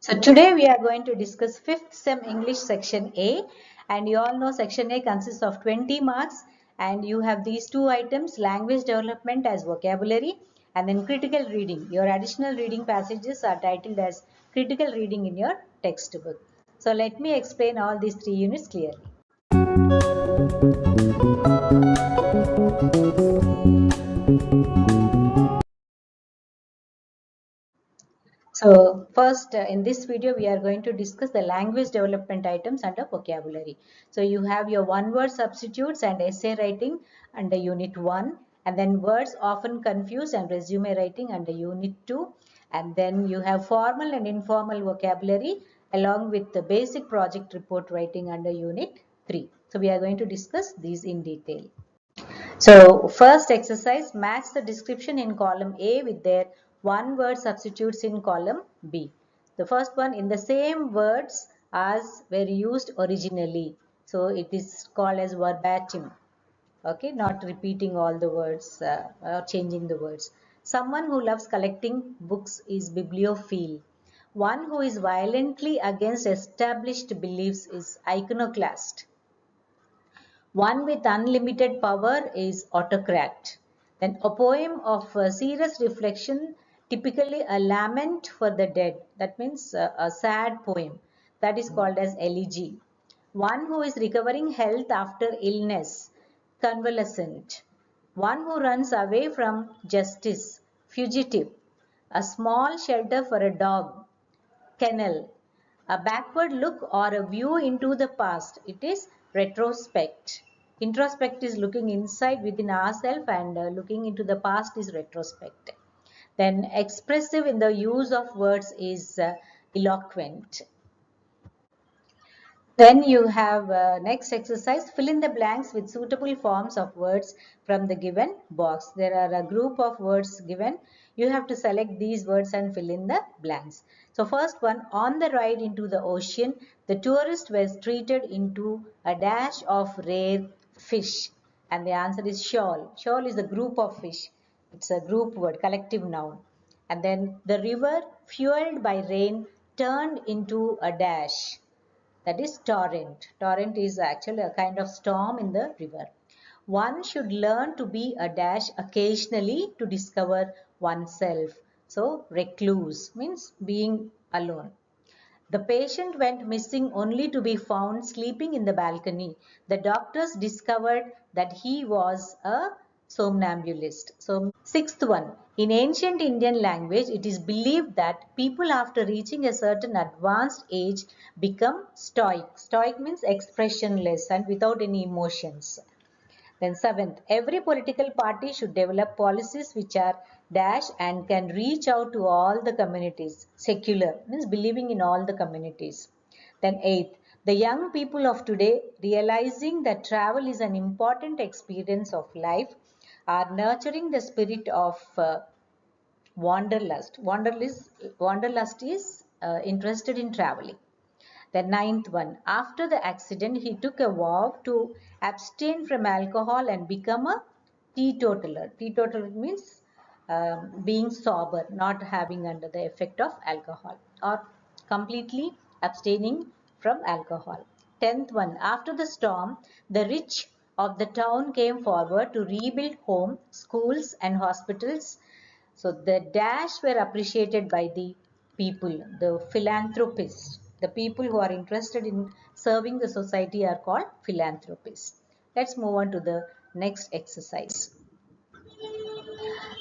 So today we are going to discuss 5th SEM English section A, and you all know section A consists of 20 marks, and you have these two items, language development as vocabulary and then critical reading. Your additional reading passages are titled as critical reading in your textbook. So let me explain all these three units clearly. So first in this video we are going to discuss the language development items under vocabulary. So you have your one word substitutes and essay writing under unit 1, and then words often confused and resume writing under unit 2, and then you have formal and informal vocabulary along with the basic project report writing under unit 3. So we are going to discuss these in detail. So first exercise, match the description in column A with their one word substitutes in column B. The first one, in the same words as were used originally. So it is called as verbatim. Okay, not repeating all the words or changing the words. Someone who loves collecting books is bibliophile. One who is violently against established beliefs is iconoclast. One with unlimited power is autocrat. Then a poem of serious reflection, typically a lament for the dead. That means a sad poem. That is called as elegy. One who is recovering health after illness, convalescent. One who runs away from justice, fugitive. A small shelter for a dog, kennel. A backward look or a view into the past, it is retrospect. Introspect is looking inside within ourselves, and looking into the past is retrospect. Then expressive in the use of words is eloquent. Then you have next exercise, fill in the blanks with suitable forms of words from the given box. There are a group of words given. You have to select these words and fill in the blanks. So first one, on the ride into the ocean, the tourist was treated into a dash of rare fish. And the answer is shoal. Shoal is a group of fish. It's a group word, collective noun. And then the river, fueled by rain, turned into a dash. That is torrent. Torrent is actually a kind of storm in the river. One should learn to be a dash occasionally to discover oneself. So recluse means being alone. The patient went missing only to be found sleeping in the balcony. The doctors discovered that he was a somnambulist. So, sixth one. In ancient Indian language, it is believed that people after reaching a certain advanced age become stoic. Stoic means expressionless and without any emotions. Then seventh, every political party should develop policies which are dash and can reach out to all the communities. Secular means believing in all the communities. Then eighth, the young people of today, realizing that travel is an important experience of life, are nurturing the spirit of wanderlust. Wanderlust is interested in traveling. The ninth one, after the accident, he took a vow to abstain from alcohol and become a teetotaler. Teetotaler means being sober, not having under the effect of alcohol, or completely abstaining from alcohol. Tenth one, after the storm, the rich of the town came forward to rebuild homes, schools and hospitals. So the dash were appreciated by the people, the philanthropists. The people who are interested in serving the society are called philanthropists. Let's move on to the next exercise.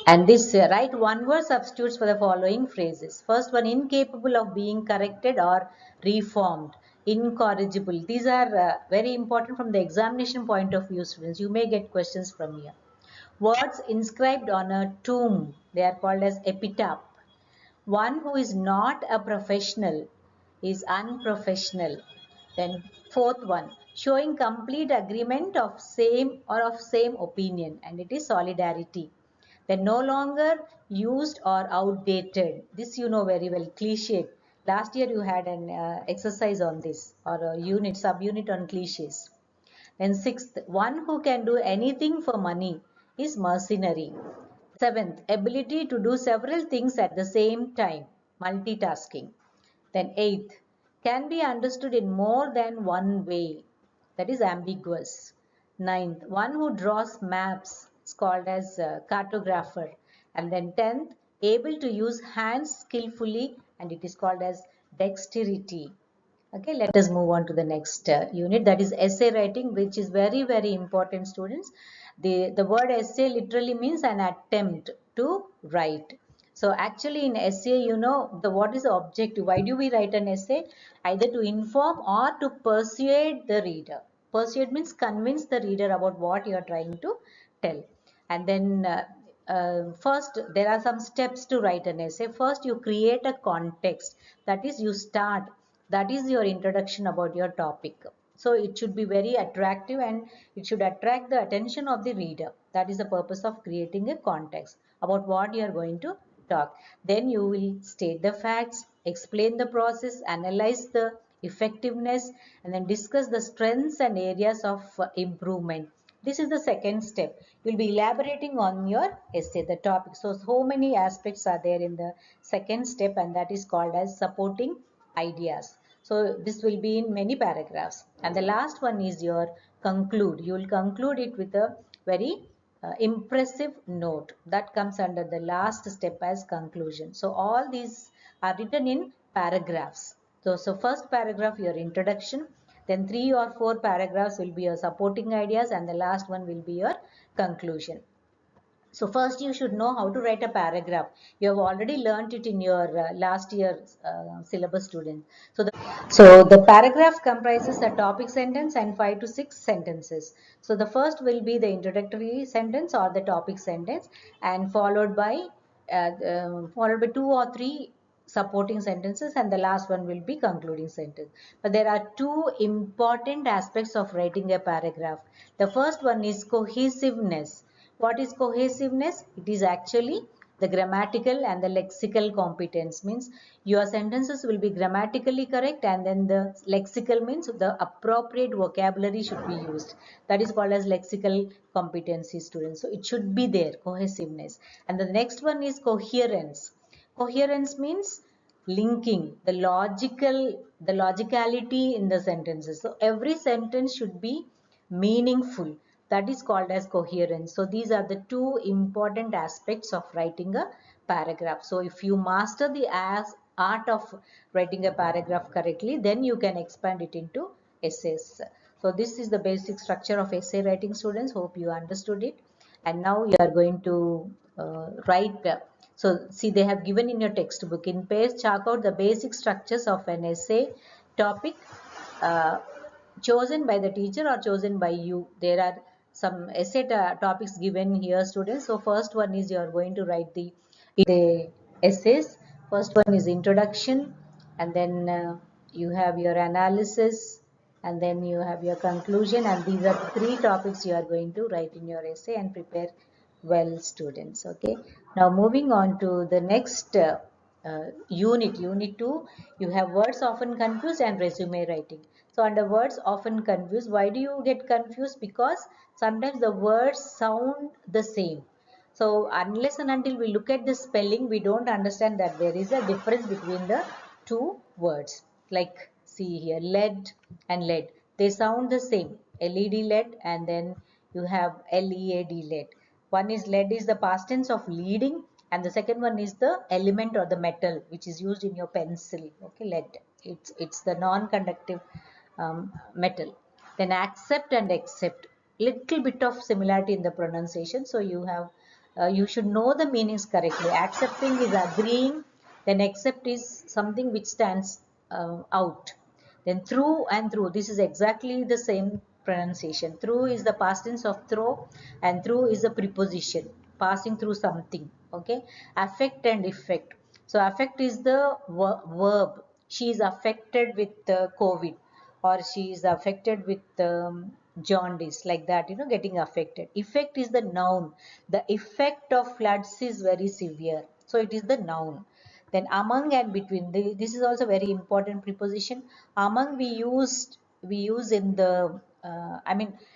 And this write one word substitutes for the following phrases. First one, incapable of being corrected or reformed. Incorrigible. These are very important from the examination point of view, students. You may get questions from here. Words inscribed on a tomb. They are called as epitaph. One who is not a professional is unprofessional. Then fourth one, showing complete agreement of same or of same opinion, and it is solidarity. Then no longer used or outdated. This you know very well, cliche. Last year you had an exercise on this, or a unit, subunit on cliches. Then sixth, one who can do anything for money is mercenary. Seventh, ability to do several things at the same time, multitasking. Then eighth, can be understood in more than one way. That is ambiguous. Ninth, one who draws maps is called as a cartographer. And then tenth, able to use hands skillfully, and it is called as dexterity. Okay, let us move on to the next unit, that is essay writing, which is very, very important, students. The word essay literally means an attempt to write. So actually in essay, you know, what is the objective? Why do we write an essay? Either to inform or to persuade the reader. Persuade means convince the reader about what you are trying to tell. And then first, there are some steps to write an essay. First, you create a context. That is, you start. That is your introduction about your topic. So it should be very attractive and it should attract the attention of the reader. That is the purpose of creating a context about what you are going to talk. Then you will state the facts, explain the process, analyze the effectiveness, and then discuss the strengths and areas of improvement. This is the second step. You'll be elaborating on your essay, the topic. So many aspects are there in the second step, and that is called as supporting ideas. So this will be in many paragraphs. And the last one is your conclude. You will conclude it with a very impressive note. That comes under the last step as conclusion. So all these are written in paragraphs. So first paragraph, your introduction. Then 3 or 4 paragraphs will be your supporting ideas, and the last one will be your conclusion. So first you should know how to write a paragraph. You have already learnt it in your last year's syllabus, students. So the paragraph comprises a topic sentence and 5 to 6 sentences. So the first will be the introductory sentence or the topic sentence, and followed by 2 or 3 supporting sentences, and the last one will be concluding sentence. But there are two important aspects of writing a paragraph. The first one is cohesiveness. What is cohesiveness? It is actually the grammatical and the lexical competence. Means your sentences will be grammatically correct, and then the lexical means the appropriate vocabulary should be used. That is called as lexical competency, students. So it should be there, cohesiveness. And the next one is coherence. Coherence means linking, the logicality in the sentences. So every sentence should be meaningful. That is called as coherence. So these are the two important aspects of writing a paragraph. So if you master the art of writing a paragraph correctly, then you can expand it into essays. So this is the basic structure of essay writing, students. Hope you understood it. And now you are going to write. So see, they have given in your textbook, in page chalk out the basic structures of an essay topic uh, chosen by the teacher or chosen by you. There are some essay topics given here, students. So first one is you are going to write the essays. First one is introduction, and then you have your analysis, and then you have your conclusion, and these are the three topics you are going to write in your essay and prepare well, students. Okay, now moving on to the next unit 2, you have words often confused and resume writing. So under words often confused, why do you get confused? Because sometimes the words sound the same. So unless and until we look at the spelling, we don't understand that there is a difference between the two words. Like see here, lead and lead. They sound the same. LED lead, and then you have LEAD lead. One is lead is the past tense of leading, and the second one is the element or the metal which is used in your pencil. Okay, lead. It's the non-conductive metal. Then accept and accept. Little bit of similarity in the pronunciation. So you should know the meanings correctly. Accepting is agreeing. Then accept is something which stands out. Then through and through. This is exactly the same pronunciation. Through is the past tense of throw, and through is a preposition passing through something. Okay. Affect and effect. So affect is the verb. She is affected with COVID, or she is affected with jaundice, like that, getting affected. Effect is the noun. The effect of floods is very severe. So it is the noun. Then among and between. This is also very important preposition. Among we use in the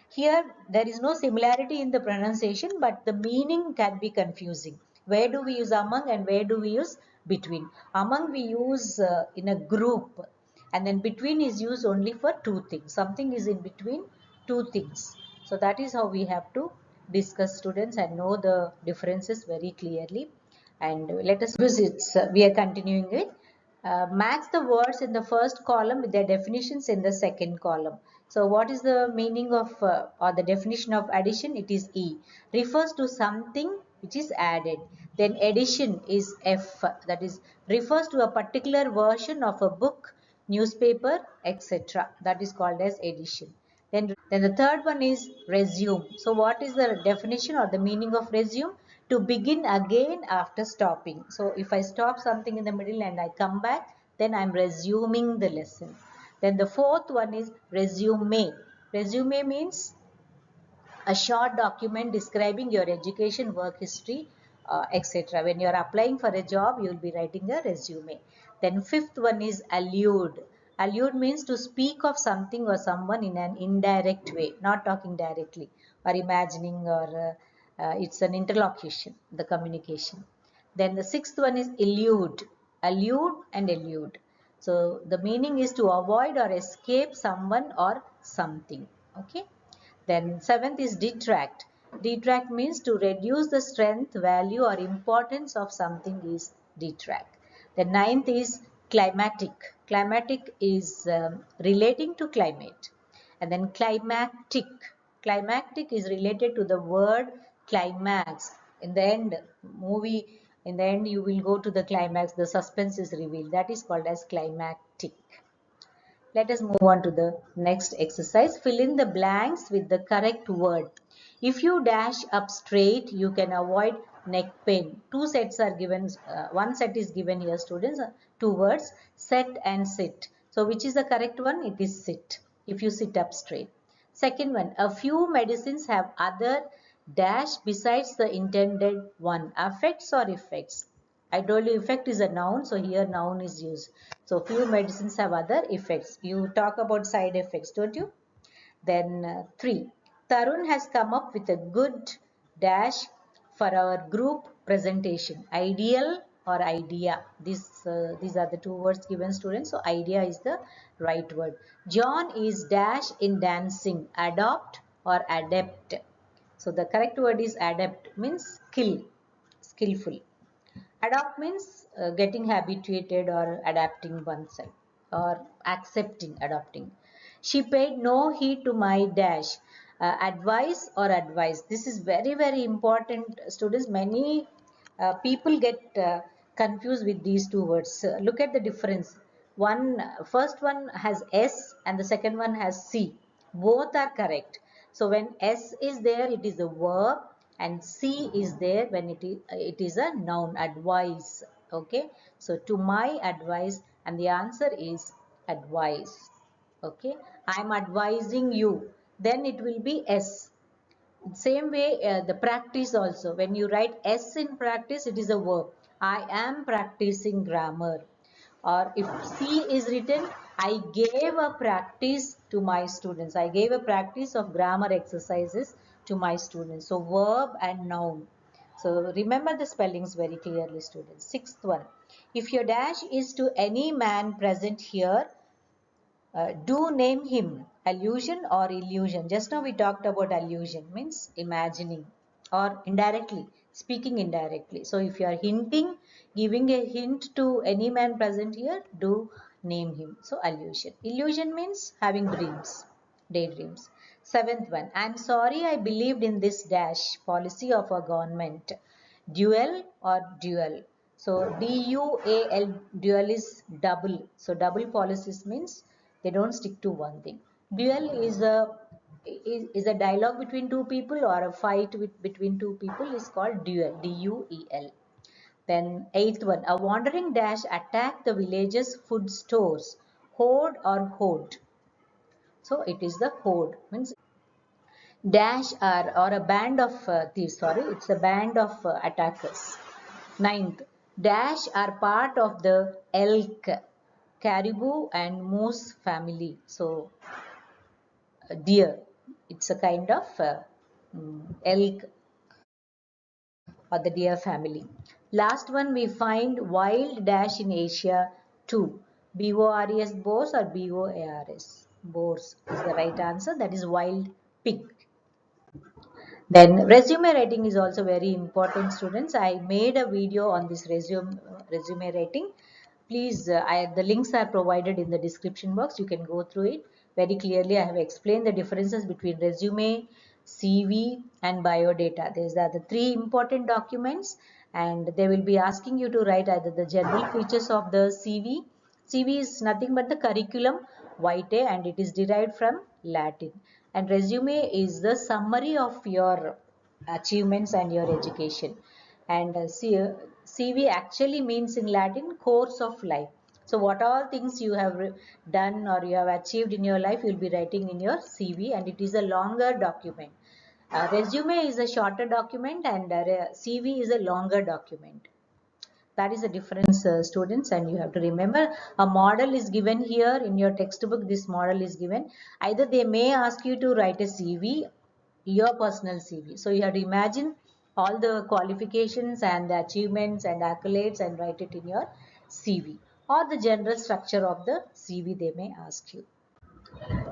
here there is no similarity in the pronunciation, but the meaning can be confusing. Where do we use among and where do we use between. Among we use in a group, and then between is used only for two things. Something is in between two things. So that is how we have to discuss, students, and know the differences very clearly. And let us visit. We are continuing it. Match the words in the first column with their definitions in the second column. So what is the meaning of or the definition of addition? It is E. Refers to something which is added. Then addition is F. That is refers to a particular version of a book, newspaper, etc. That is called as addition. Then the third one is resume. So what is the definition or the meaning of resume? To begin again after stopping. So if I stop something in the middle and I come back, then I'm resuming the lesson. Then the fourth one is resume. Resume means a short document describing your education, work history, etc. When you are applying for a job, you will be writing a resume. Then fifth one is allude. Allude means to speak of something or someone in an indirect way, not talking directly or imagining, or it's an interlocution, the communication. Then the sixth one is elude. Allude and elude. So the meaning is to avoid or escape someone or something. Okay. Then seventh is detract. Detract means to reduce the strength, value, or importance of something is detract. The ninth is climatic. Climatic is relating to climate. And then climactic. Climactic is related to the word climax. In the end, movie, in the end you will go to the climax, the suspense is revealed. That is called as climactic. Let us move on to the next exercise. Fill in the blanks with the correct word. If you dash up straight, you can avoid neck pain. Two sets are given. One set is given here, students. Two words, set and sit. So which is the correct one? It is sit. If you sit up straight. Second one, a few medicines have other dash besides the intended one. Affects or effects? I told you effect is a noun, so here noun is used. So few medicines have other effects. You talk about side effects, don't you? Then 3. Tarun has come up with a good dash for our group presentation. Ideal or idea. These are the two words given, students. So idea is the right word. John is dash in dancing. Adopt or adept. So the correct word is adept, means skill, skillful. Adopt means getting habituated or adapting oneself or accepting, adopting. She paid no heed to my dash. Advice or advice. This is very, very important, students. Many people get confused with these two words. Look at the difference. First one has S and the second one has C. Both are correct. So when S is there, it is a verb, and C is there when it is a noun, advice. Okay. So to my advice, and the answer is advice. Okay. I am advising you. Then it will be S. Same way, the practice also. When you write S in practice, it is a verb. I am practicing grammar. Or if C is written, I gave a practice to my students. I gave a practice of grammar exercises to my students. So verb and noun. So remember the spellings very clearly, students. Sixth one. If your dash is to any man present here, do name him. Allusion or illusion. Just now we talked about allusion, means imagining, or indirectly, speaking indirectly. So if you are hinting, giving a hint to any man present here, do name him. So allusion. Illusion means having dreams, daydreams. Seventh one. I'm sorry I believed in this dash policy of our government. Dual or dual. So dual, dual is double. So double policies means they don't stick to one thing. Duel is a dialogue between two people, or a fight between two people is called duel. D-U-E-L. Then eighth one, a wandering dash attacked the village's food stores. Horde or horde. So it is the horde. Means dash or a band of thieves. Sorry, it's a band of attackers. Ninth, dash are part of the elk, caribou and moose family. So deer, it's a kind of elk or the deer family. Last one we find wild dash in Asia 2. BORES, boars or BOARS? Boars is the right answer. That is wild pig. Then resume writing is also very important, students. I made a video on this resume writing. Please, the links are provided in the description box. You can go through it very clearly. I have explained the differences between resume, CV and biodata. These are the three important documents, and they will be asking you to write either the general features of the CV. CV is nothing but the curriculum vitae, and it is derived from Latin. And resume is the summary of your achievements and your education. And CV actually means in Latin course of life. So what all things you have done or you have achieved in your life, you will be writing in your CV, and it is a longer document. Resume is a shorter document, and CV is a longer document. That is the difference, students, and you have to remember a model is given here in your textbook. This model is given. Either they may ask you to write a CV, your personal CV. So you have to imagine all the qualifications and the achievements and accolades and write it in your CV, or the general structure of the CV they may ask you.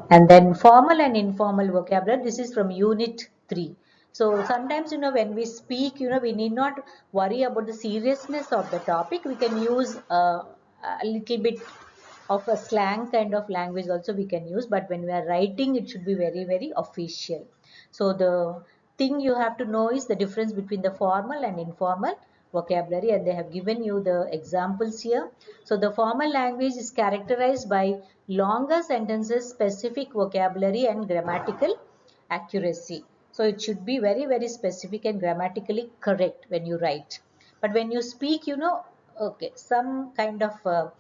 And then formal and informal vocabulary, this is from unit 3. So sometimes, when we speak, we need not worry about the seriousness of the topic. We can use a little bit of a slang kind of language also we can use, but when we are writing, it should be very, very official. So the thing you have to know is the difference between the formal and informal vocabulary, and they have given you the examples here. So the formal language is characterized by longer sentences, specific vocabulary and grammatical accuracy. So it should be very, very specific and grammatically correct when you write. But when you speak, okay, some kind of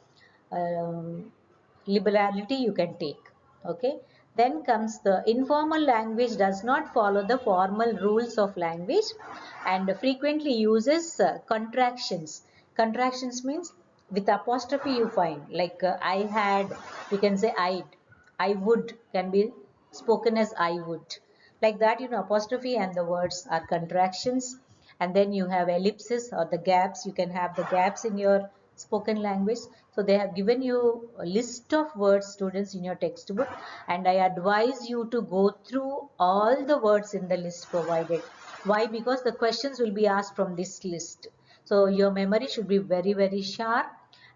liberality you can take. Okay. Then comes the informal language does not follow the formal rules of language and frequently uses contractions. Contractions means with apostrophe you find, like I had, you can say I would can be spoken as I would. Like that, apostrophe and the words are contractions. And then you have ellipses or the gaps. You can have the gaps in your spoken language. So they have given you a list of words, students, in your textbook, and I advise you to go through all the words in the list provided. Why? Because the questions will be asked from this list. So your memory should be very, very sharp,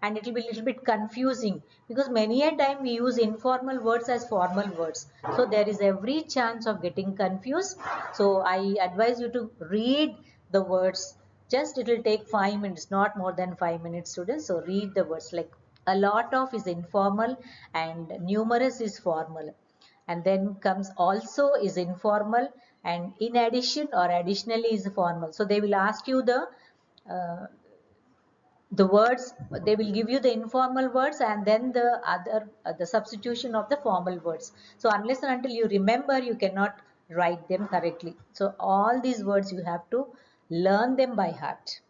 and it will be a little bit confusing because many a time we use informal words as formal words. So there is every chance of getting confused. So I advise you to read the words. Just it will take 5 minutes, not more than 5 minutes, students. So read the words. Like a lot of is informal and numerous is formal. And then comes also is informal, and in addition or additionally is formal. So they will ask you uh, the words, they will give you the informal words and then the other the substitution of the formal words. So unless and until you remember, you cannot write them correctly. So all these words you have to learn them by heart.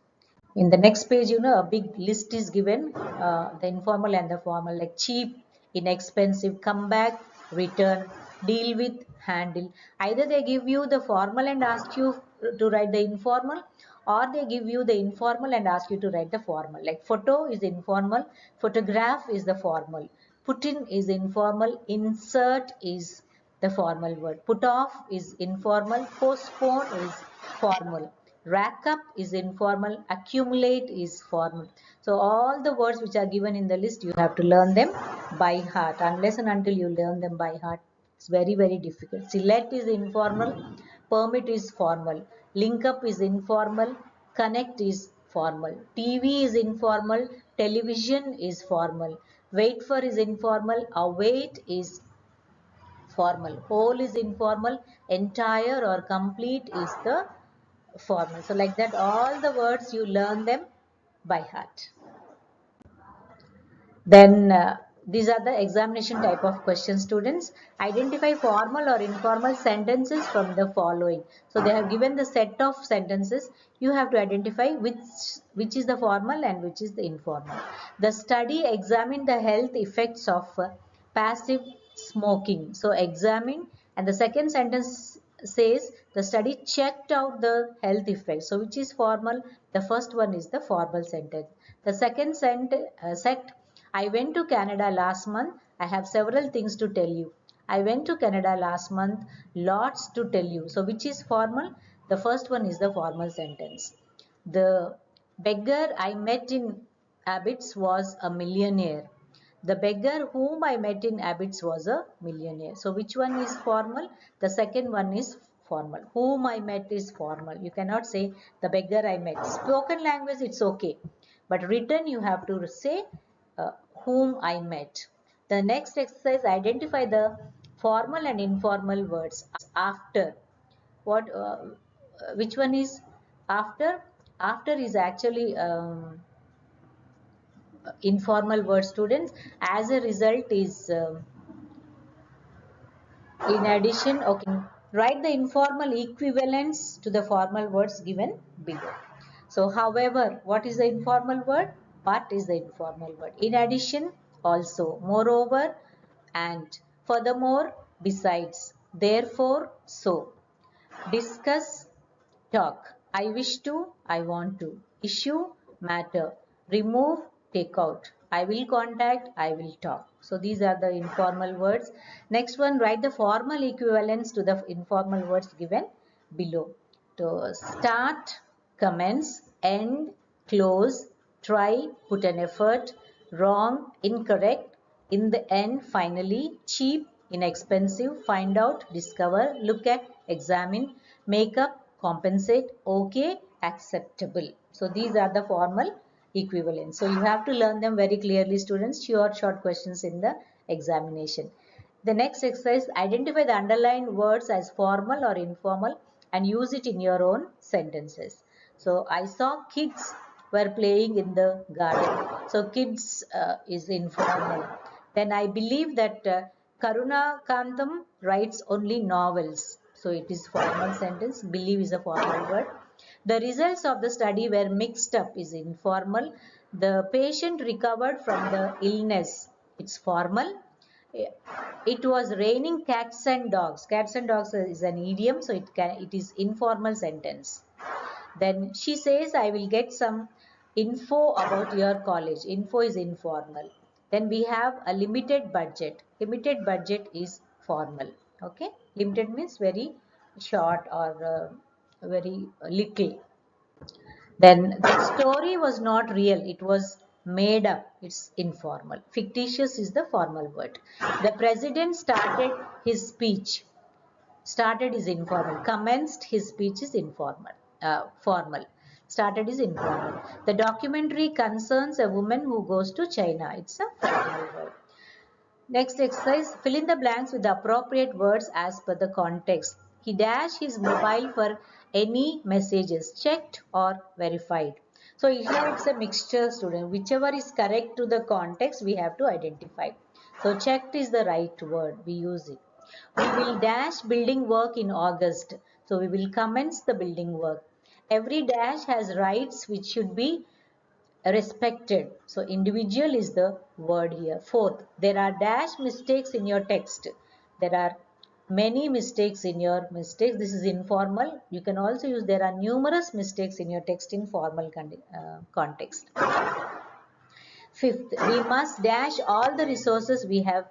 In the next page, a big list is given, the informal and the formal, like cheap, inexpensive, come back, return, deal with, handle. Either they give you the formal and ask you to write the informal, or they give you the informal and ask you to write the formal. Like photo is informal, photograph is the formal, put in is informal, insert is the formal word, put off is informal, postpone is formal, rack up is informal, accumulate is formal. So all the words which are given in the list, you have to learn them by heart. Unless and until you learn them by heart, it's very, very difficult. Select is informal, permit is formal, link up is informal, connect is formal, TV is informal, television is formal, wait for is informal, await is formal, whole is informal, entire or complete is the formal. So like that, all the words you learn them by heart. Then these are the examination type of questions, students. Identify formal or informal sentences from the following. So they have given the set of sentences. You have to identify which is the formal and which is the informal. The study examined the health effects of passive smoking. So examine, and the second sentence says the study checked out the health effects. So which is formal? The first one is the formal sentence. The second set, I went to Canada last month. I have several things to tell you. I went to Canada last month. Lots to tell you. So which is formal? The first one is the formal sentence. The beggar I met in Abbots was a millionaire. The beggar whom I met in Abbots was a millionaire. So which one is formal? The second one is formal. Whom I met is formal. You cannot say the beggar I met. Spoken language, it's okay. But written, you have to say whom I met. The next exercise, identify the formal and informal words after. What? Which one is after? After is actually informal word, students. As a result is in addition. Okay, write the informal equivalents to the formal words given below. So however, what is the informal word? But is the informal word. In addition, also, moreover, and furthermore, besides, therefore, so. Discuss, talk. I wish to, I want to. Issue, matter. Remove, take out. I will contact, I will talk. So these are the informal words. Next one, write the formal equivalents to the informal words given below. To start, commence, end, close, try, put an effort, wrong, incorrect, in the end, finally, cheap, inexpensive, find out, discover, look at, examine, make up, compensate, okay, acceptable. So these are the formal equivalents. So you have to learn them very clearly, students. Short questions in the examination. The next exercise, identify the underlined words as formal or informal and use it in your own sentences. So I saw kids were playing in the garden. So kids is informal. Then I believe that Karuna Kantam writes only novels. So it is formal sentence. Believe is a formal word. The results of the study were mixed up is informal. The patient recovered from the illness. It's formal. It was raining cats and dogs. Cats and dogs is an idiom, so it is informal sentence. Then she says, I will get some info about your college. Info is informal. Then we have a limited budget. Limited budget is formal. Okay, limited means very short or very little. Then the story was not real, it was made up, it's informal. Fictitious is the formal word. The president started his speech. Started is informal. Commenced his speech is informal. Formal. Started is informal. The documentary concerns a woman who goes to China. It's a formal word. Next exercise, fill in the blanks with the appropriate words as per the context. He dashed his mobile for any messages checked or verified. So here it's a mixture, student. Whichever is correct to the context, we have to identify. So checked is the right word. We use it. We will dash building work in August. So we will commence the building work. Every dash has rights which should be respected. So individual is the word here. Fourth, there are dash mistakes in your text. There are many mistakes in your mistakes. This is informal. You can also use there are numerous mistakes in your text in formal context. Fifth, we must dash all the resources we have.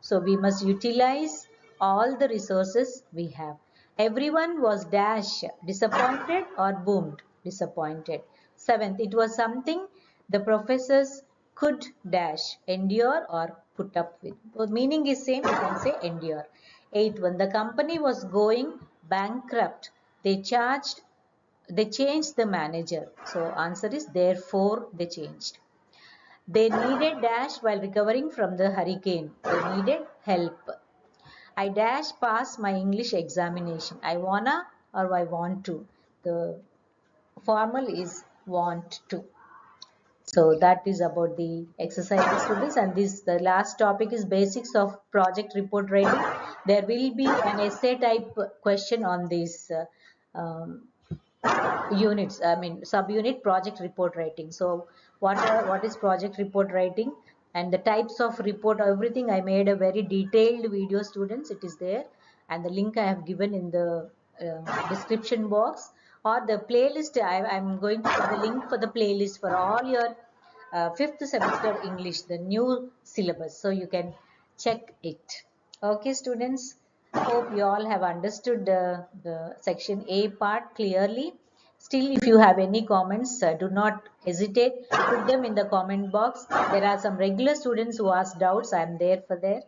So we must utilize all the resources we have. Everyone was dash disappointed or boomed disappointed. Seventh, it was something the professors could dash endure or put up with. So meaning is same, you can say endure. Eighth one, the company was going bankrupt. They changed the manager. So answer is therefore they changed. They needed dash while recovering from the hurricane. They needed help. I dash pass my English examination. I wanna or I want to. The formal is want to. So that is about the exercises, students, and this the last topic is basics of project report writing. There will be an essay type question on this units, I mean subunit project report writing. So what is project report writing and the types of report, everything I made a very detailed video, students. It is there. and the link I have given in the description box, or the playlist. I'm going to put the link for the playlist for all your 5th semester English, the new syllabus, so you can check it. Okay, students, hope you all have understood the section A part clearly. Still, if you have any comments, do not hesitate, put them in the comment box. There are some regular students who ask doubts. I am there for there.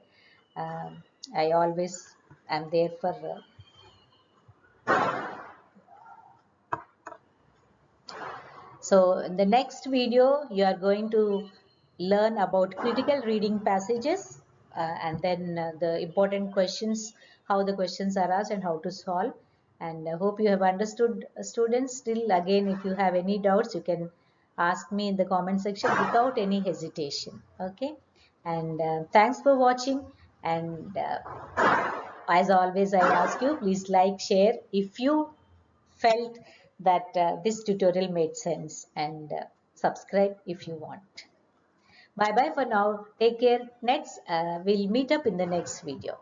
I always am there for So in the next video, you are going to learn about critical reading passages, and then the important questions, how the questions are asked and how to solve. And I hope you have understood, students. Still, again, if you have any doubts, you can ask me in the comment section without any hesitation. Okay. And thanks for watching. And as always, I ask you, please like, share if you felt that this tutorial made sense, and subscribe if you want. Bye bye for now. Take care. Next, we'll meet up in the next video.